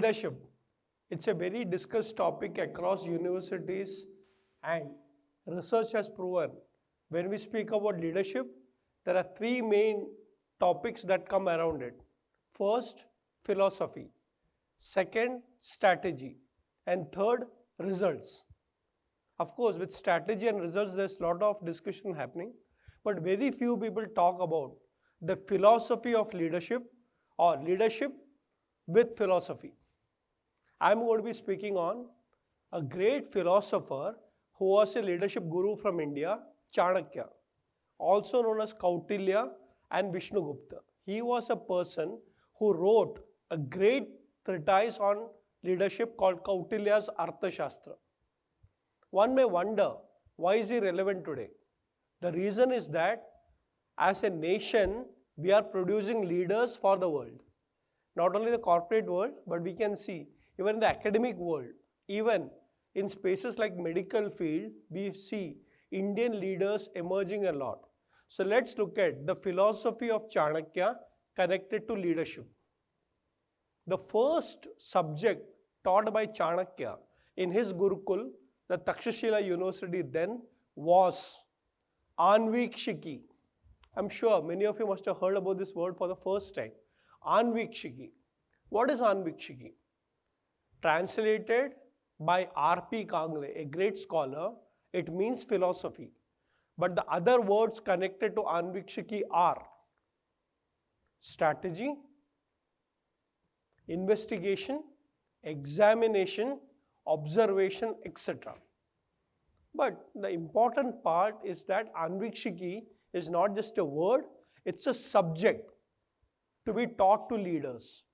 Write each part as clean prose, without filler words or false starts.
Leadership. It's a very discussed topic across universities, and research has proven when we speak about leadership, there are three main topics that come around it. First, philosophy. Second, strategy. And third, results. Of course, with strategy and results, there's a lot of discussion happening, but very few people talk about the philosophy of leadership or leadership with philosophy. I'm going to be speaking on a great philosopher who was a leadership guru from India, Chanakya, also known as Kautilya and Vishnugupta. He was a person who wrote a great treatise on leadership called Kautilya's Arthashastra. One may wonder, why is he relevant today? The reason is that as a nation, we are producing leaders for the world. Not only the corporate world, but we can see even in the academic world, even in spaces like medical field, we see Indian leaders emerging a lot. So let's look at the philosophy of Chanakya connected to leadership. The first subject taught by Chanakya in his Gurukul, the Takshashila University then, was Anvikshiki. I'm sure many of you must have heard about this word for the first time. Anvikshiki. What is Anvikshiki? Translated by R.P. Kangle, a great scholar, it means philosophy. But the other words connected to Anvikshiki are strategy, investigation, examination, observation, etc. But the important part is that Anvikshiki is not just a word, it's a subject to be taught to leaders.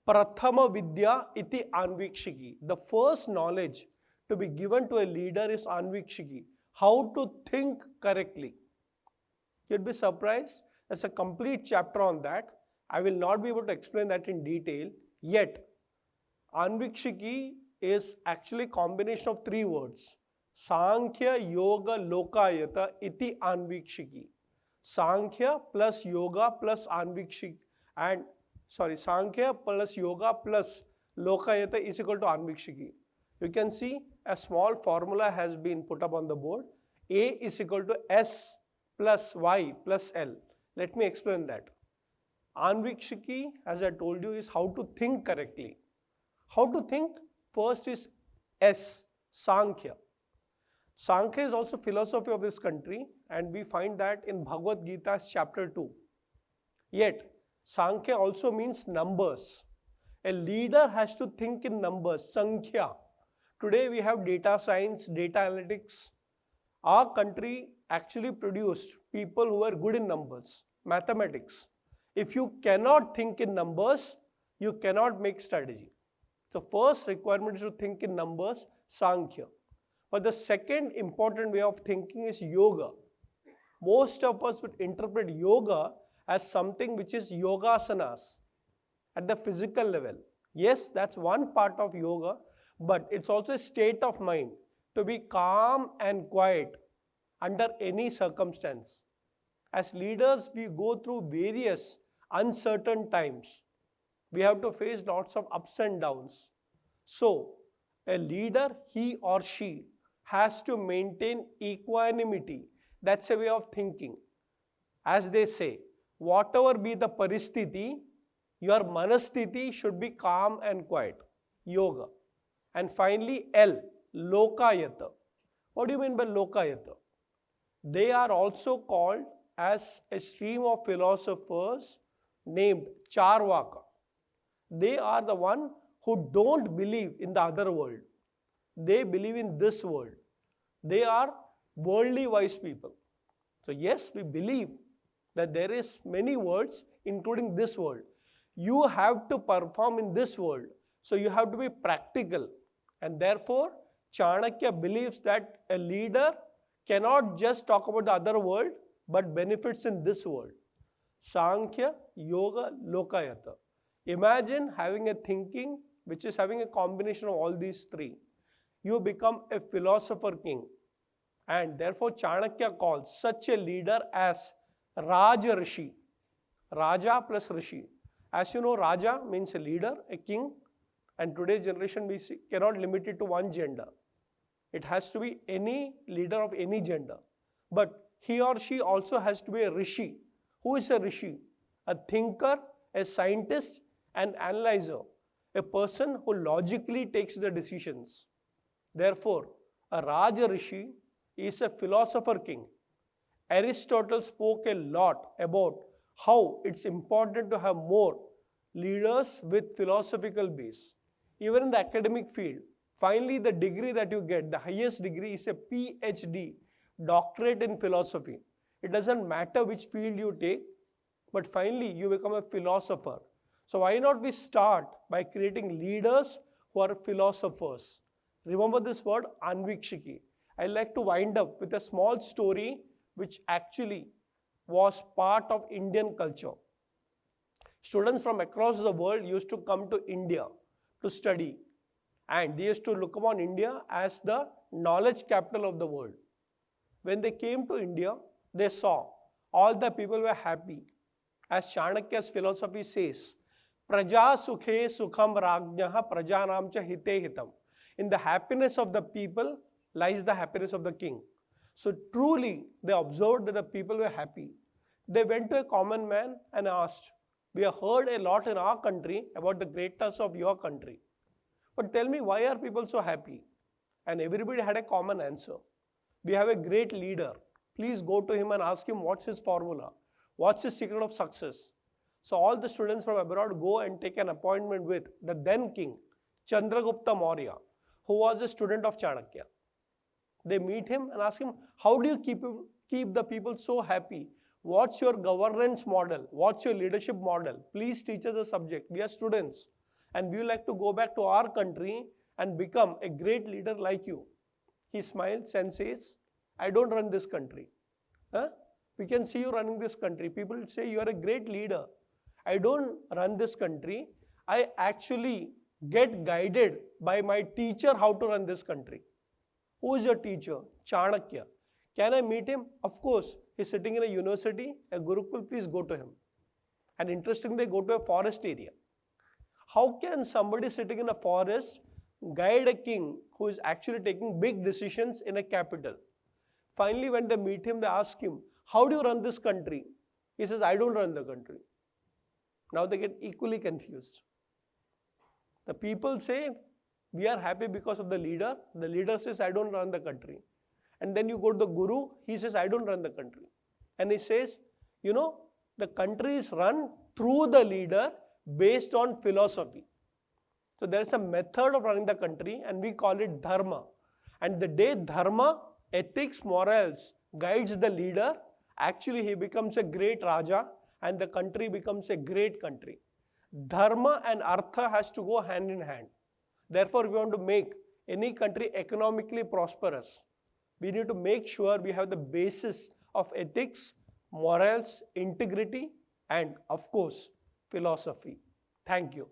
Prathama Vidya iti Anvikshiki. The first knowledge to be given to a leader is Anvikshiki. How to think correctly. You'd be surprised. There's a complete chapter on that. I will not be able to explain that in detail. Yet, Anvikshiki is actually a combination of three words. Sankhya Yoga Lokayata iti Anvikshiki. Sankhya plus Yoga plus Anvikshiki Sankhya plus Yoga plus Lokayata is equal to Anvikshiki. You can see a small formula has been put up on the board. A is equal to S plus Y plus L. Let me explain that. Anvikshiki, as I told you, is how to think correctly. How to think? First is S, Sankhya. Sankhya is also philosophy of this country, and we find that in Bhagavad Gita's chapter 2. Yet, Sankhya also means numbers. A leader has to think in numbers, Sankhya. Today we have data science, data analytics. Our country actually produced people who are good in numbers, mathematics. If you cannot think in numbers, you cannot make strategy. The first requirement is to think in numbers, Sankhya. But the second important way of thinking is yoga. Most of us would interpret yoga as something which is yogasanas at the physical level. Yes, that's one part of yoga, but it's also a state of mind to be calm and quiet under any circumstance. As leaders, we go through various uncertain times. We have to face lots of ups and downs. So, a leader, he or she, has to maintain equanimity. That's a way of thinking. As they say, whatever be the paristhiti, your manasthiti should be calm and quiet. Yoga. And finally, L, Lokayata. What do you mean by Lokayata? They are also called as a stream of philosophers named Charvaka. They are the one who don't believe in the other world. They believe in this world. They are worldly wise people. So yes, we believe that there is many worlds, including this world. You have to perform in this world. So you have to be practical. And therefore, Chanakya believes that a leader cannot just talk about the other world, but benefits in this world. Sankhya, Yoga, Lokayata. Imagine having a thinking which is having a combination of all these three. You become a philosopher king. And therefore, Chanakya calls such a leader as Raja Rishi. Raja plus Rishi. As you know, Raja means a leader, a king. And today's generation we see, cannot limit it to one gender. It has to be any leader of any gender. But he or she also has to be a rishi. Who is a rishi? A thinker, a scientist, an analyzer, a person who logically takes the decisions. Therefore, a Raja Rishi is a philosopher king. Aristotle spoke a lot about how it's important to have more leaders with philosophical base. Even in the academic field, finally the degree that you get, the highest degree is a PhD, doctorate in philosophy. It doesn't matter which field you take, but finally you become a philosopher. So why not we start by creating leaders who are philosophers? Remember this word Anvikshiki. I like to wind up with a small story which actually was part of Indian culture. Students from across the world used to come to India to study, and they used to look upon India as the knowledge capital of the world. When they came to India, they saw all the people were happy. As Chanakya's philosophy says, Praja sukhe sukham rajnah prajanam cha hite hitam. In the happiness of the people lies the happiness of the king. So truly they observed that the people were happy. They went to a common man and asked, we have heard a lot in our country about the greatness of your country. But tell me, why are people so happy? And everybody had a common answer. We have a great leader. Please go to him and ask him what's his formula. What's his secret of success? So all the students from abroad go and take an appointment with the then king, Chandragupta Maurya, who was a student of Chanakya. They meet him and ask him, how do you keep the people so happy? What's your governance model? What's your leadership model? Please teach us the subject. We are students and we would like to go back to our country and become a great leader like you. He smiles and says, I don't run this country. Huh? We can see you running this country. People say you are a great leader. I don't run this country. I actually get guided by my teacher how to run this country. Who is your teacher? Chanakya. Can I meet him? Of course. He's sitting in a university, a Gurukul, please go to him. And interestingly, they go to a forest area. How can somebody sitting in a forest guide a king who is actually taking big decisions in a capital? Finally, when they meet him, they ask him, how do you run this country? He says, I don't run the country. Now they get equally confused. The people say, we are happy because of the leader. The leader says, I don't run the country. And then you go to the guru, he says, I don't run the country. And he says, you know, the country is run through the leader based on philosophy. So there is a method of running the country and we call it dharma. And the day dharma, ethics, morals guides the leader, actually he becomes a great Raja and the country becomes a great country. Dharma and artha has to go hand in hand. Therefore, we want to make any country economically prosperous. We need to make sure we have the basis of ethics, morals, integrity, and of course, philosophy. Thank you.